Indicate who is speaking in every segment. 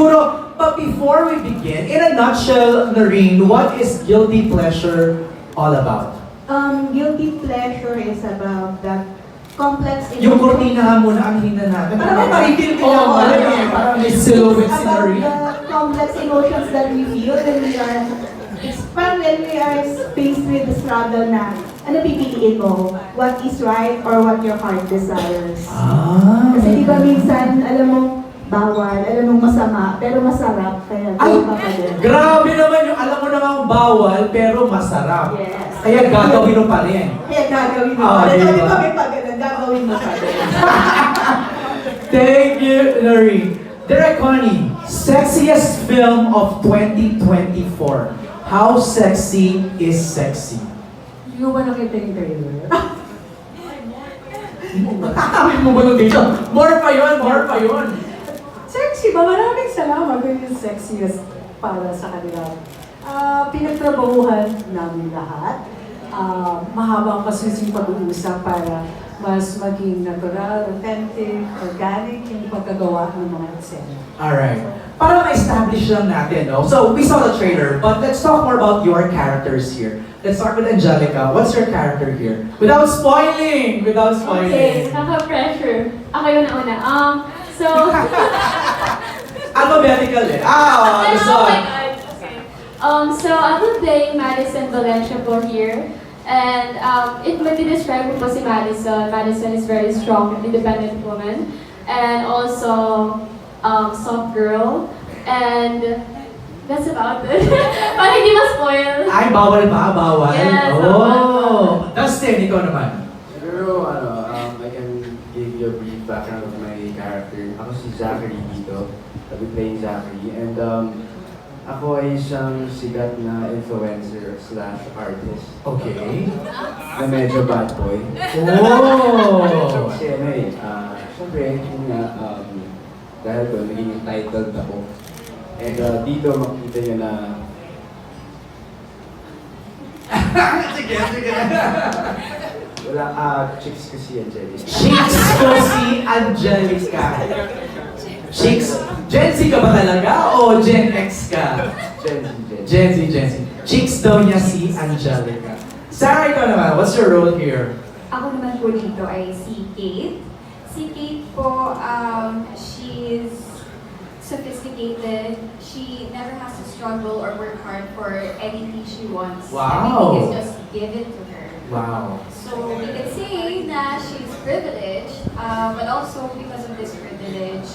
Speaker 1: siguro, but before we begin, in a nutshell, Noreen, what is guilty pleasure all about?
Speaker 2: Guilty pleasure is about the complex
Speaker 1: Yung kurtina nga muna ang hina natin. Parang marikil din
Speaker 2: Oo,
Speaker 1: ako. Parang may silhouette si
Speaker 2: about
Speaker 1: Noreen.
Speaker 2: the complex emotions that we feel when we are faced with the struggle na ano pipiliin mo? What is right or what your heart desires? Kasi di ba minsan, alam mo, bawal, alam mo masama, pero masarap, kaya
Speaker 1: Ay,
Speaker 2: go pa din.
Speaker 1: grabe naman yung alam mo namang bawal, pero masarap.
Speaker 2: Yes.
Speaker 1: Kaya gagawin mo pa rin.
Speaker 2: Kaya gagawin mo.
Speaker 1: Ah,
Speaker 2: Ano
Speaker 1: diba?
Speaker 2: kami pa ganun, gagawin mo pa din.
Speaker 1: Thank you, Noreen. Direct Connie, sexiest film of 2024. How sexy is sexy?
Speaker 3: Hindi mo ba nakita yung trailer?
Speaker 1: Kakawin mo ba nung dito? More pa yun, more pa yun.
Speaker 3: Sexy ba? Maraming salamat kung yung sexiest para sa kanila. Pinagtrabahuhan namin lahat. Mahabang kasusing pag-uusap para mas maging natural, authentic, organic yung pagkagawa ng mga eksena.
Speaker 1: Alright. Para ma-establish lang natin, no? So, we saw the trailer, but let's talk more about your characters here. Let's start with Angelica. What's your character here? Without spoiling! Without spoiling.
Speaker 4: Okay, naka-pressure. Ako yung nauna. So...
Speaker 1: Alphabetical eh.
Speaker 4: oh
Speaker 1: Gusto.
Speaker 4: my God. Okay. So I will play Madison Valencia po here. And if mag-describe ko po si Madison, Madison is very strong, independent woman. And also, soft girl. And that's about it. Para hindi ma-spoil.
Speaker 1: Ay, bawal ba? Bawal?
Speaker 4: Yes,
Speaker 1: oh. Dustin, ikaw naman.
Speaker 5: Siguro, I can give you a brief background of my character. Ako si Zachary dito. I'll be playing Zachary. And ako ay isang sigat na influencer slash artist.
Speaker 1: Okay.
Speaker 5: Na medyo bad boy.
Speaker 1: Oh!
Speaker 5: Kasi ano eh, syempre, yun nga, dahil doon, naging entitled ako. And dito makikita nyo na
Speaker 1: Sige, sige.
Speaker 5: wala, chicks ko si Angelica.
Speaker 1: Chicks ko si Angelica. Chicks, Gen Z ka ba talaga o Gen X ka? Gen Z. Chicks daw niya si Angelica. Sarah, ikaw naman, what's your role here?
Speaker 6: Ako naman po dito ay si Kate. Si Kate po, she's sophisticated. She never has to struggle or work hard for anything she wants.
Speaker 1: Wow.
Speaker 6: Everything is just given to her.
Speaker 1: Wow.
Speaker 6: So we can say that she's privileged, but also because of this privilege,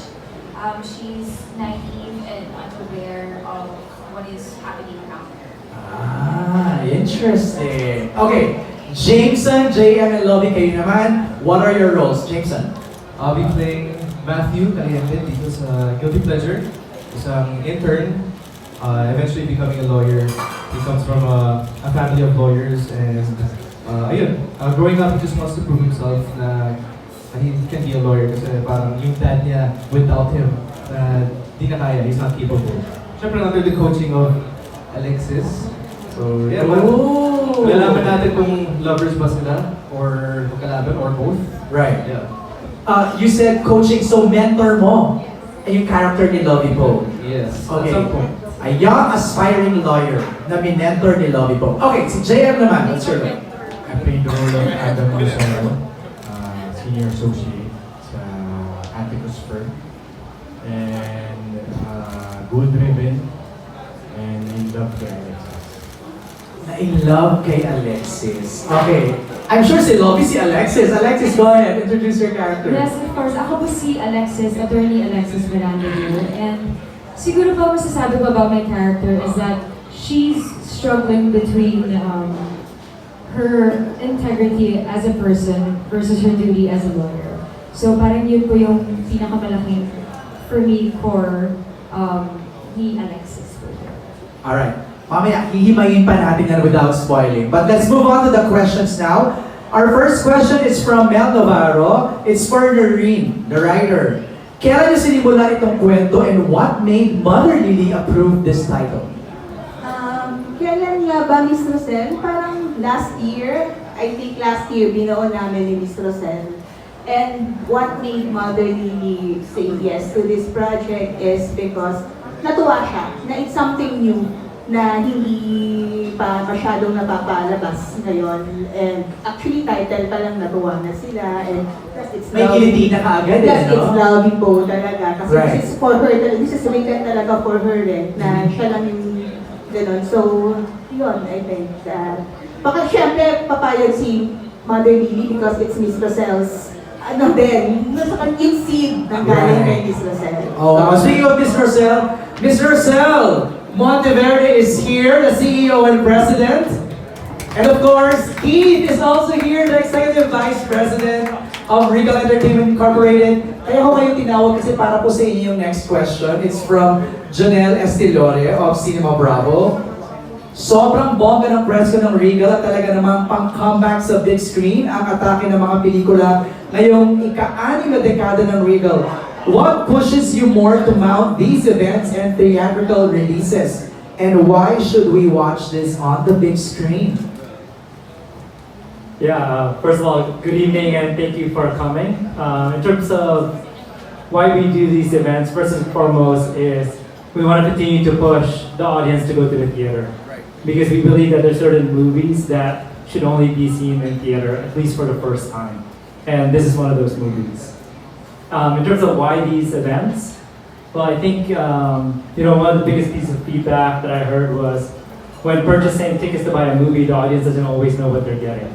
Speaker 6: she's naive and unaware of what is happening around her.
Speaker 1: Interesting. Okay, Jameson, JM, and Lovi, kayo naman. What are your roles? Jameson.
Speaker 7: I'll be playing Matthew Caliente dito sa Guilty Pleasure. Isang intern, eventually becoming a lawyer. He comes from a family of lawyers and growing up he just wants to prove himself na he can be a lawyer kasi parang yung dad niya without him na di na kaya, he's not capable. Siyempre under the coaching of Alexis. So yeah, malalaman natin kung lovers ba sila or magkalaban or both.
Speaker 1: Right.
Speaker 7: Yeah.
Speaker 1: You said coaching, so mentor mo yung character ni Lovi po.
Speaker 7: Yes.
Speaker 1: Okay.
Speaker 7: At some point.
Speaker 1: A young aspiring lawyer na minentor ni Lovi po. Okay, si JM naman. What's your role?
Speaker 8: I played the role of Adam Luzaro, senior associate sa Atticus firm. And goal-driven and in love kay Alexis.
Speaker 1: Na-in love kay Alexis. Okay. I'm sure si Lovi si Alexis. Alexis, go ahead. Introduce your character.
Speaker 9: Yes, of course. Ako po si Alexis, attorney Alexis Miranda here. And siguro po masasabi ko about my character is that she's struggling between her integrity as a person versus her duty as a lawyer. So parang yun po yung pinakamalaking, for me, core ni Alexis po.
Speaker 1: Alright. Mamaya, hihimayin pa natin yan without spoiling. But let's move on to the questions now. Our first question is from Mel Navarro. It's for Noreen, the writer. Kailan niyo sinimulan itong kwento and what made Mother Lily approve this title?
Speaker 2: Kailan nga ba, Miss Rosel? Parang last year, I think last year, binuo namin ni Miss Rosel. And what made Mother Lily say yes to this project is because natuwa siya na it's something new na hindi pa masyadong napapalabas ngayon. And actually, title pa lang natuwa na sila. And plus, it's
Speaker 1: May kiliti na kaagad
Speaker 2: plus,
Speaker 1: eh,
Speaker 2: it's
Speaker 1: no?
Speaker 2: Lovi po talaga. Kasi
Speaker 1: Right.
Speaker 2: this is for her, this is written talaga for her eh, na siya lang yung ganun. So, yun, I think that. Baka syempre, papayag si Mother Lily because it's Miss Roselle's ano din, yung seed ng galing kay Miss Roselle.
Speaker 1: Oh, speaking of Miss Roselle, Monteverde is here, the CEO and President. And of course, Keith is also here, the Executive Vice President of Regal Entertainment Incorporated. Kaya ako kayo tinawag kasi para po sa inyo yung next question. It's from Janelle Estilore of Cinema Bravo. Sobrang bongga ng press ko ng Regal at talaga namang pang-comeback sa big screen ang atake ng mga pelikula ngayong ika-6 na dekada ng Regal. What pushes you more to mount these events and theatrical releases? And why should we watch this on the big screen?
Speaker 10: Yeah, first of all, good evening and thank you for coming. In terms of why we do these events, first and foremost is we want to continue to push the audience to go to the theater. Because we believe that there's certain movies that should only be seen in theater, at least for the first time. And this is one of those movies. In terms of why these events, well, I think one of the biggest pieces of feedback that I heard was when purchasing tickets to buy a movie, the audience doesn't always know what they're getting.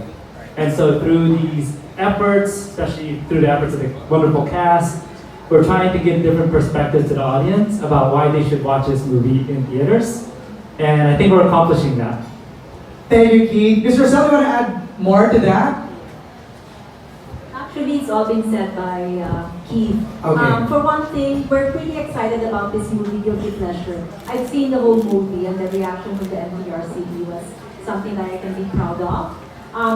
Speaker 10: And so through these efforts, especially through the efforts of the wonderful cast, we're trying to give different perspectives to the audience about why they should watch this movie in theaters. And I think we're accomplishing that.
Speaker 1: Thank you, Keith. Mr. Roselle, you want to add more to that?
Speaker 11: Actually, it's all been said by Keith.
Speaker 1: Okay.
Speaker 11: For one thing, we're pretty excited about this movie, Guilty Pleasure. I've seen the whole movie and the reaction from the Mtrcb was something that I can be proud of.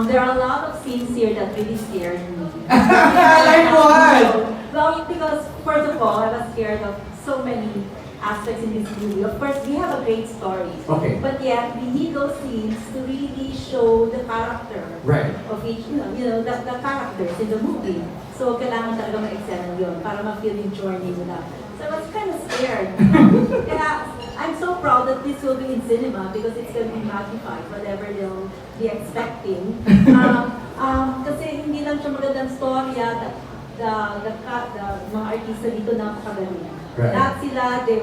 Speaker 11: There are a lot of scenes here that really scared me.
Speaker 1: Like what?
Speaker 11: Well, because first of all, I was scared of so many aspects in this movie. Of course, we have a great story.
Speaker 1: Okay.
Speaker 11: But yet, we need those scenes to really show the character
Speaker 1: Right.
Speaker 11: of each, the characters in the movie. So, kailangan talaga ma-excel yun para ma-feel yung journey nila. So, I was kind of scared. Kaya, I'm so proud that this will be in cinema because it's going to be magnified, whatever they'll be expecting. Kasi hindi lang siya magandang storya, the mga artista dito napakagaling.
Speaker 1: Right.
Speaker 11: Lahat sila, they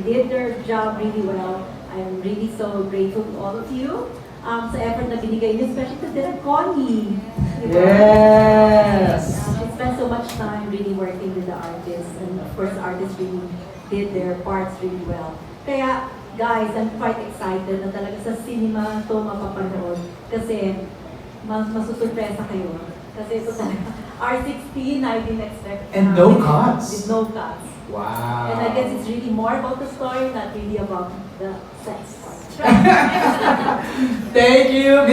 Speaker 11: did their job really well. I'm really so grateful to all of you sa effort na binigay niyo, especially to Direk Connie.
Speaker 1: Yes!
Speaker 11: She spent so much time really working with the artists, and of course the artists really did their parts really well. Kaya, guys, I'm quite excited na talaga sa cinema ito mapapanood kasi masusurpresa kayo. Kasi ito talaga, R16, I didn't expect.
Speaker 1: And no cuts.
Speaker 11: With no cuts.
Speaker 1: Wow.
Speaker 11: And I guess it's really more about the story, not really about the sex part.
Speaker 1: Thank you.